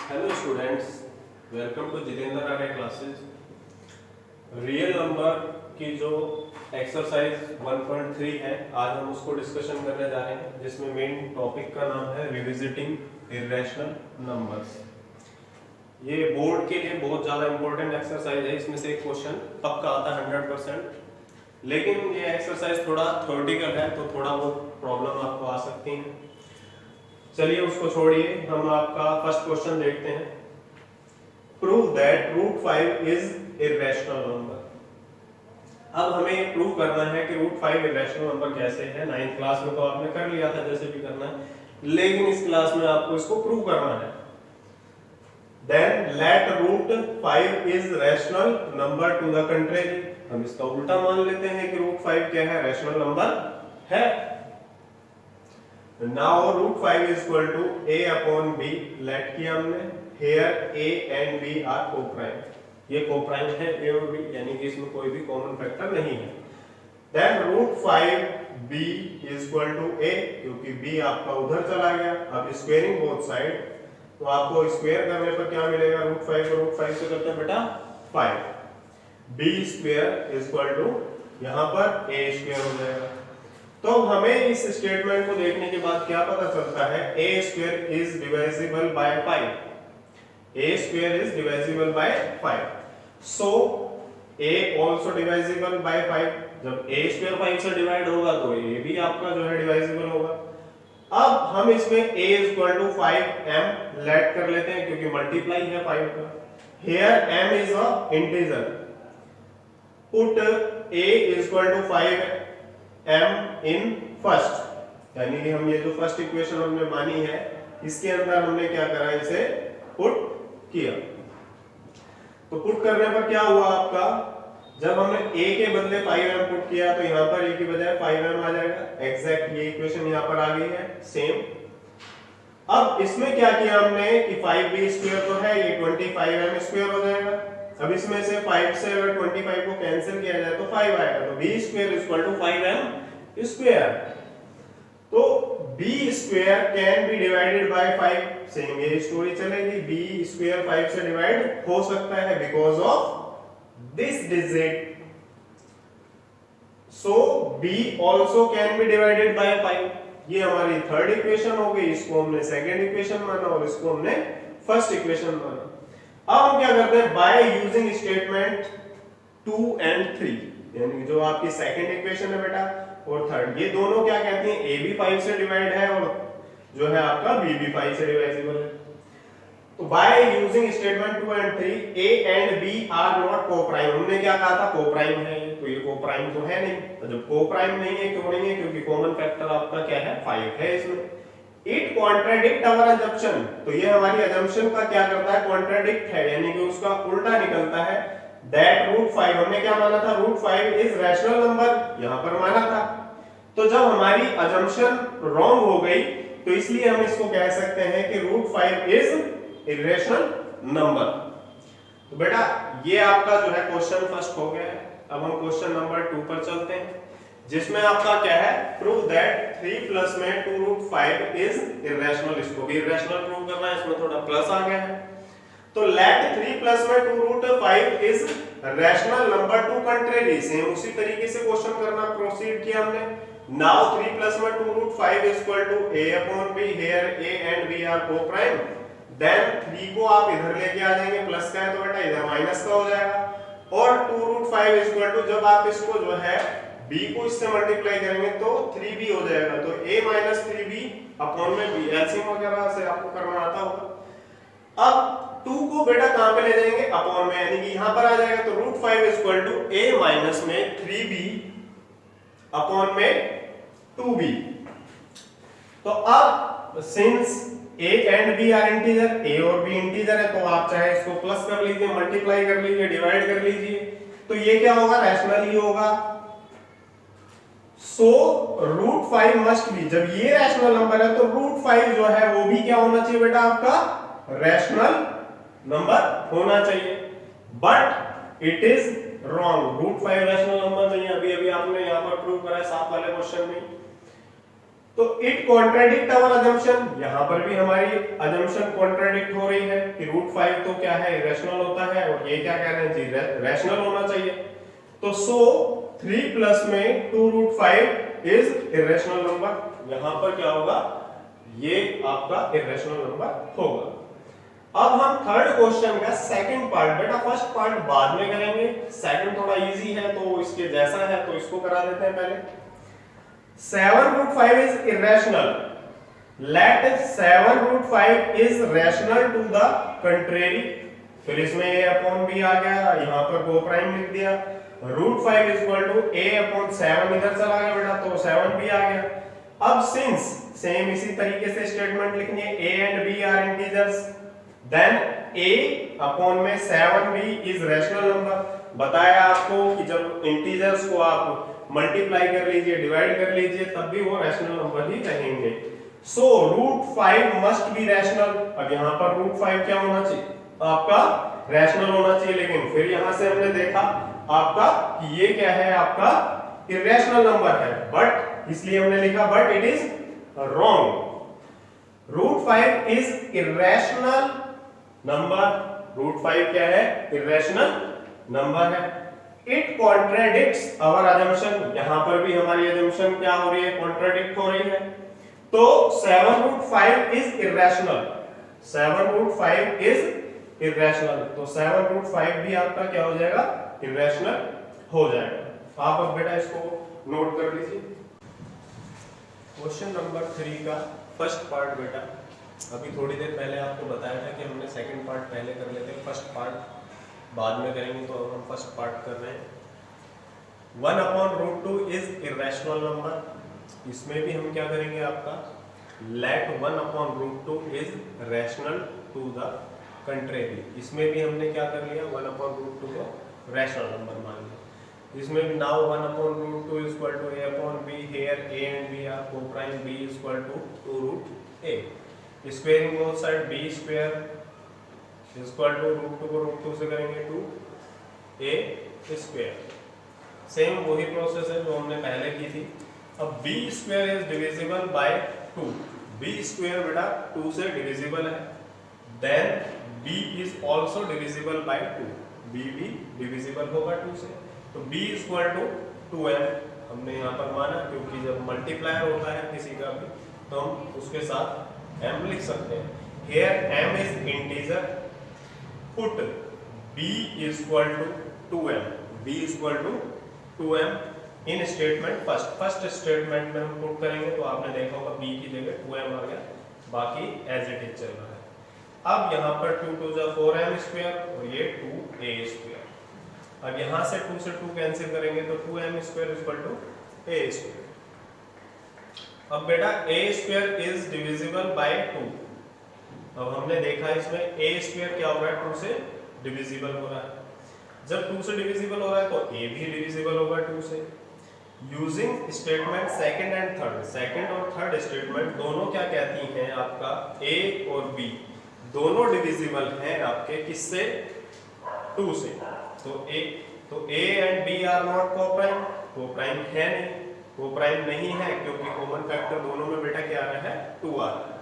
Hello students, welcome to Jitendra Arya classes. Real number की जो exercise 1.3 है, आज हम उसको डिस्कशन करने जा रहे हैं, जिसमें मेन टॉपिक का नाम है रिविजिटिंग इरेशनल नंबर्स। ये बोर्ड के लिए बहुत ज़्यादा इंपॉर्टेंट एक्सरसाइज है। इसमें से एक क्वेश्चन पक्का आता है 100%, लेकिन ये एक्सरसाइज थोड़ा थ्योरेटिकल है, तो थोड़ा बहुत प्रॉब्लम आपको आ सकती है। चलिए उसको छोड़िए, हम आपका फर्स्ट क्वेश्चन देखते हैं। Prove that root 5 is irrational number. अब हमें प्रूव करना है कि रूट 5 इरेशनल नंबर कैसे है। 9th क्लास में तो आपने कर लिया था जैसे भी करना है, लेकिन इस क्लास में आपको इसको प्रूव करना है। Then let root 5 is rational number to the contrary. हम इसका उल्टा मान लेते हैं कि रूट 5 क्या है, रैशनल नंबर है। Now root 5 is equal to a upon b let किया हमने। Here a and b are co-prime, ये co-prime है a और b, यानी कि इसमें कोई भी कॉमन फैक्टर नहीं है। Then root 5 b is equal to a, क्योंकि b आपका उधर चला गया। अब स्क्वेयरिंग बोथ साइड, तो आपको स्क्वायर करने पर क्या मिलेगा, रूट 5 को रूट 5 से करते हैं बेटा 5, b square is equal to यहाँ पर a स्क्वायर हो जाएगा। तो हमें इस स्टेटमेंट को देखने के बाद क्या पता चलता है, a square is divisible by 5, a square is divisible by 5, so a also divisible by 5। जब a स्क्वायर 5 से डिवाइड होगा तो a भी आपका जो है डिवाइजिबल होगा। अब हम इसमें a equal to 5m late कर लेते हैं, क्योंकि मल्टीप्लाई है 5 का। Here m is a integer, put a equal to 5m in first, यानी कि हम ये जो फर्स्ट इक्वेशन हमने मानी है, इसके अंदर हमने क्या करा, इसे पुट किया। तो पुट करने पर क्या हुआ आपका, जब हमने a के बदले 5m पुट किया तो यहां पर a की बजाय 5m आ जाएगा। एग्जैक्ट ये इक्वेशन यहां पर आ गई है सेम। अब इसमें क्या किया हमने कि 5b स्क्वायर तो है, ये 25m स्क्वायर हो जाएगा। अब इसमें से 5 से अगर 25 को कैंसिल किया जाए तो 5 आएगा, तो b square equal to 5m square. तो b square can be divided by 5, same ये स्टोरी चलेगी। b स्क्वायर 5 से डिवाइड हो सकता है because of this digit, so b also can be divided by 5। ये हमारी थर्ड इक्वेशन हो गई, इसको हमने सेकंड इक्वेशन माना और इसको हमने फर्स्ट इक्वेशन माना। अब हम क्या करते हैं, बाय यूजिंग स्टेटमेंट 2 and 3, यानी जो आपकी सेकंड इक्वेशन है बेटा और थर्ड, ये दोनों क्या कहती हैं, a भी 5 से डिवाइड है और जो है आपका b भी 5 से डिवाइजिबल है। तो by using statement 2 and 3, a and b are not coprime. हमने क्या कहा था, कोप्राइम है, तो ये कोप्राइम तो है नहीं। तो जब कोप्राइम नहीं है, क्यों नहीं है, क्योंकि कॉमन फैक्टर आपका क्या है, 5 है इसमें। इट कॉन्ट्राडिक्ट आवर अजम्पशन, तो ये हमारी अजम्पशन का क्या करता है, कॉन्ट्राडिक्ट है, यानी कि उसका उल्टा निकलता है। दैट रूट 5, हमने क्या माना था, रूट 5 इज रैशनल नंबर, यहां पर माना था। तो जब हमारी अजम्पशन रॉन्ग हो गई, तो इसलिए हम इसको कह सकते हैं कि रूट 5 इज इरेशनल नंबर। तो बेटा ये आपका जो है क्वेश्चन फर्स्ट हो गया है। अब हम क्वेश्चन नंबर 2 पर चलते हैं, जिसमें आपका क्या है, प्रूव दैट 3 प्लस में 2 रूट 5 इज इरेशनल। इसको भी इरेशनल प्रूव करना है, इसमें थोड़ा प्लस आ गया है। तो लेट 3 प्लस में 2 root 5 is rational number to contrary. Same उसी तरीके से क्वेश्चन करना प्रोसीड किया हमने। नाउ 3 प्लस में 2 root 5 is equal to a upon b, here a and b are coprime. Then 3 को आप इधर लेके आ जाएंगे, प्लस का है तो बेटा इधर माइनस का हो जाएगा। और 2 रूट 5 इज इक्वल टू, जब आप इसको जो है b को इससे मल्टीप्लाई करेंगे तो 3b हो जाएगा, तो a माइनस 3b अपॉन में b, एलसीएम वगैरह से आपको करना आता होगा। अब 2 को बेटा कहां पे ले जाएंगे, अपॉन में, यानी कि यहां पर आ जाएगा। तो root 5 is equal to a minus में 3b अपॉन में 2b। तो अब since a and b are integer, a और b इंटीजर है, तो आप चाहे इसको प्लस कर लीजिए, मल्टीप्लाई कर लीजिए, डिवाइड कर लीजिए, तो ये क्या होगा, रैशनल ही होगा। सो रूट 5 मस्ट बी, जब ये रैशनल नंबर है तो रूट 5 जो है वो भी क्या होना चाहिए बेटा, आपका रैशनल नंबर होना चाहिए। But it is wrong, root 5 rational number नहीं है। अभी अभी आपने यहां पर प्रूव करा है 7 वाले क्वेश्चन में। तो इट कॉन्ट्राडिक्ट आवर अजम्पशन, यहां पर भी हमारी अजम्पशन कॉन्ट्राडिक्ट हो रही है कि √5 तो क्या है, इरेशनल होता है, और ये क्या कह रहे हैं जी, रैशनल होना चाहिए। तो सो 3 प्लस में 2√5 इज इरेशनल नंबर। यहां पर क्या होगा, ये आपका इरेशनल नंबर होगा। अब हम थर्ड क्वेश्चन का सेकंड पार्ट, बेटा फर्स्ट पार्ट बाद में करेंगे, सेकंड थोड़ा इजी है तो इसके जैसा है तो इसको करा देते हैं पहले। 7√5 is irrational. Let 7√5 is rational to the contrary. फिर इसमें a upon b आ गया, यहाँ पर को प्राइम लिख दिया, √5 is equal to a upon 7 इधर चला गया बेटा, तो 7b आ गया। अब सिंस सेम इसी तरीके से स्टेटमेंट लिखनी है, a and b are integers, then a upon में 7b is rational number। बताया आपको कि जब इंटीजर्स को आप मल्टीप्लाई कर लीजिए, डिवाइड कर लीजिए, तब भी वो रैशनल नंबर ही रहेंगे। सो √5 मस्ट बी रैशनल। अब यहाँ पर √5 क्या होना चाहिए, आपका रैशनल होना चाहिए, लेकिन फिर यहां से हमने देखा आपका कि ये क्या है, आपका इरेशनल नंबर है, बट इसलिए हमने लिखा but it is wrong. √5 is irrational number, √5 क्या है, इरेशनल नंबर है। इट कॉन्ट्राडिक्ट्स आवर अजम्पशन, यहां पर भी हमारी अजम्पशन क्या हो रही है, कॉन्ट्राडिक्ट हो रही है। तो 7√5 इज इरेशनल, 7√5 इज इरेशनल, तो 7√5 भी आपका क्या हो जाएगा, इरेशनल हो जाएगा। आप अब बेटा इसको नोट कर लीजिए। क्वेश्चन नंबर 3 का फर्स्ट पार्ट बेटा, अभी थोड़ी देर पहले आपको बताया था कि हमने सेकंड पार्ट पहले कर लेते हैं, फर्स्ट पार्ट बाद में करेंगे, तो हम फर्स्ट पार्ट कर रहे हैं। 1/√2 इज इरेशनल नंबर। इसमें भी हम क्या करेंगे, आपका let 1/√2 is rational to the contrary. इसमें भी हमने क्या कर लिया, 1/√2 को रैशनल नंबर मान लिया। इसमें भी now 1/√2 is equal to a/b, here a and b are coprime, b is equal to 2√a, squaring both side, b square equal to √2 को √2 से करेंगे 2a स्क्वायर। सेम वही प्रोसेस है जो हमने पहले की थी। अब b square is divisible by 2, b square बेटा 2 से डिविजिबल है, then b is also divisible by 2, b भी डिविजिबल होगा 2 से, तो b इक्वल टू 2m हमने यहाँ पर माना, क्योंकि जब मल्टीप्लायर होता है किसी का भी तो हम उसके साथ m लिख सकते हैं। Here m is integer, put b is equal to 2m, b is equal to 2m in statement first statement में हम पुट करेंगे, तो आपने देखा होगा b की जगह 2m आ गया, बाकी एज इट इज चल रहा है। अब यहाँ पर 2 2 जा 4m स्क्वायर और ये 2a स्क्वायर। अब यहाँ से 2 से 2 कैंसिल करेंगे तो 2m square is equal to a square. अब बेटा a square is divisible by 2। अब हमने देखा इसमें a स्क्वायर क्या हो रहा है, 2 से डिविजिबल हो रहा है। जब 2 से डिविजिबल हो रहा है तो a भी डिविजिबल होगा 2 से। Using statement second and third, second और थर्ड स्टेटमेंट दोनों क्या कहती हैं, आपका a और b दोनों डिविजिबल हैं आपके किससे, 2 से। तो a and b are not coprime, coprime है नहीं, कोप्राइम नहीं है क्योंकि कॉमन फैक्टर दोनों में बेटा क्या आ रहा है, 2 आ रहा है।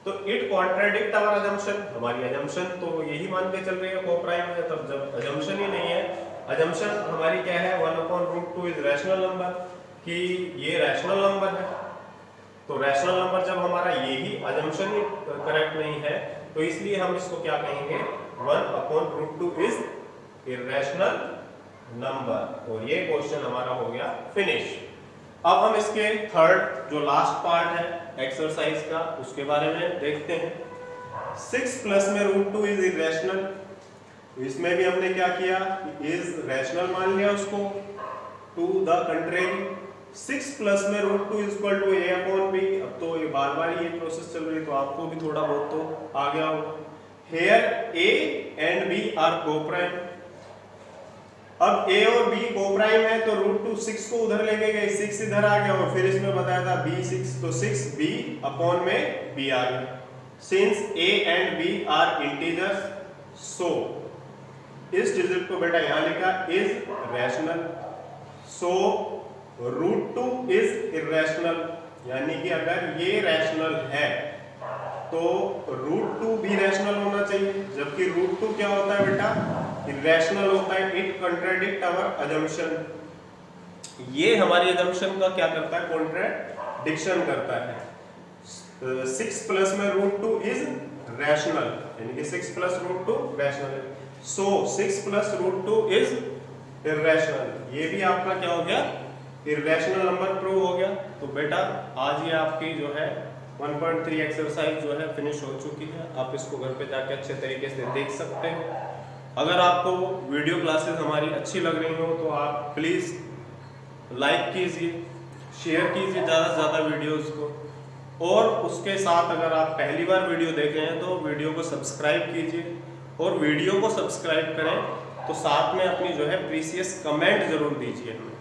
तो इट कॉन्ट्राडिक्ट आवर अजम्पशन, हमारी अजम्पशन तो यही मान के चल रही है कोप्राइम है, तब जब अजम्पशन ही नहीं है, अजम्पशन हमारी क्या है, 1/√2 इज रैशनल नंबर, कि ये रैशनल नंबर है। तो रैशनल नंबर जब हमारा यही अजम्पशन ही करेक्ट नहीं है, तो इसलिए हम इसको क्या कहेंगे, 1/√2 इज इरेशनल नंबर। और ये क्वेश्चन हमारा हो गया फिनिश। अब हम इसके थर्ड जो लास्ट पार्ट है एक्सरसाइज का उसके बारे में देखते हैं। 6 प्लस में √2 इज इरेशनल, इसमें भी हमने क्या किया, इज रैशनल मान लिया उसको, टू द कंट्रेरी। 6 प्लस में √2 इज इक्वल टू a/b। अब तो ये बार बार ये प्रोसेस चल रही है तो आपको भी थोड़ा बहुत तो आ गया होगा। Here a and b are coprime. अब a और b कोप्राइम है तो √2 6 को उधर लेके गए, 6 इधर आ गया, और फिर इसमें बताया था b 6, तो 6b अपॉन में b आ गया। Since a and b are integers, so इस डिजिट को बेटा यहां लिखा is rational, so √2 is irrational, यानी कि अगर ये रैशनल है तो √2 भी रैशनल होना चाहिए, जबकि √2 क्या होता है बेटा, इरेशनल होता है। इट कॉन्ट्राडिक्ट आवर अजम्पशन, ये हमारी अजम्पशन का क्या करता है, कॉन्ट्राडिक्शन करता है। 6 प्लस में √2 इज रैशनल, यानी कि 6 प्लस √2 रैशनल है। सो 6 प्लस √2 इज इरेशनल, ये भी आपका क्या हो गया, इरेशनल नंबर प्रूव हो गया। तो बेटा आज ये आपकी जो है 1.3 एक्सरसाइज जो है फिनिश हो चुकी है। आप इसको घर पे जाके अच्छे तरीके से देख सकते हो। अगर आपको वीडियो क्लासेस हमारी अच्छी लग रही हो तो आप प्लीज़ लाइक कीजिए, शेयर कीजिए ज़्यादा से ज़्यादा वीडियोस को, और उसके साथ अगर आप पहली बार वीडियो देख रहे हैं तो वीडियो को सब्सक्राइब कीजिए, और वीडियो को सब्सक्राइब करें तो साथ में अपनी जो है प्रीसियस कमेंट ज़रूर दीजिए हमें।